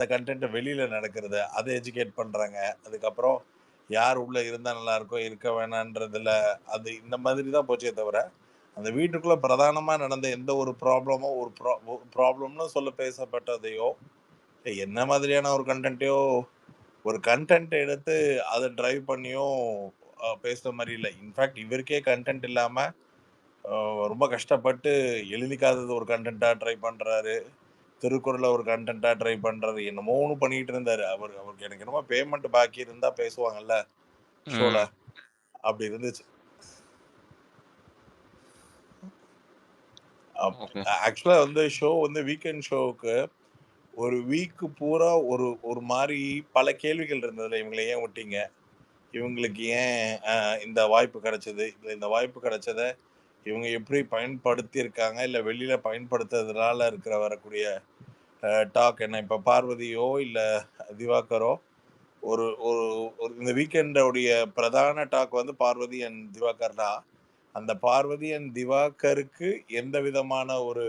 அந்த கன்டென்ட் வெளியில நடக்கிறது, அத எஜுகேட் பண்றாங்க. அதுக்கப்புறம் யார் உள்ள இருந்தா நல்லாருக்கும், இருக்க வேணான்றதுல அது இந்த மாதிரி தான் போச்சே தவிர, அந்த வீட்டுக்குள்ள பிரதானமா நடந்த எந்த ஒரு ப்ராப்ளமோ ஒரு ப்ராப்ளம்னு சொல்ல பேசப்பட்டதையோ, என்ன மாதிரியான ஒரு கன்டென்ட்டையோ ஒரு கன்டென்ட் எடுத்து அத டிரைவ் பண்ணியும் பேசுற மாரி இல்ல. இன்ஃபாக்ட் இவருக்கே கன்டென்ட் இல்லாம அ ரொம்ப கஷ்டப்பட்டு எழுதிக்காதது ஒரு கன்டென்ட்டா ட்ரை பண்றாரு. திருக்குறள ஒரு கன்டென்ட்டா ட்ரை பண்றாரு. என்னமோ ஒண்ணு பண்ணிட்டு இருந்தாரு. அவருக்கு எனக்கு என்னமோ பேமெண்ட் பாக்கி இருந்தா பேசுவாங்கல்ல ஷோல. ம். அப்படி இருந்துச்சு. அப் ஓகே. ஆக்சுவலா வந்து ஷோ வந்து வீக்கெண்ட் ஷோவுக்கு ஒரு வீக் பூரா ஒரு ஒரு மாரி பல கேள்விகள் இருந்ததுல. இவங்கள ஏன் விட்டீங்க? இவங்களுக்கு ஏன் இந்த வாய்ப்பு கிடைச்சது? இல்ல இந்த வாய்ப்பு கிடைச்சத இவங்க எப்படி பயன்படுத்தியிருக்காங்க? இல்ல வெளியில பயன்படுத்துறதுனால வரக்கூடிய டாக் என்ன? இப்ப பார்வதியோ, இல்ல திவாகரோ ஒரு ஒரு ஒரு இந்த வீக்கெண்டோடைய பிரதான டாக் வந்து பார்வதி அண்ட் திவாகர் தான். அந்த பார்வதி அண்ட் திவாகருக்கு எந்த விதமான ஒரு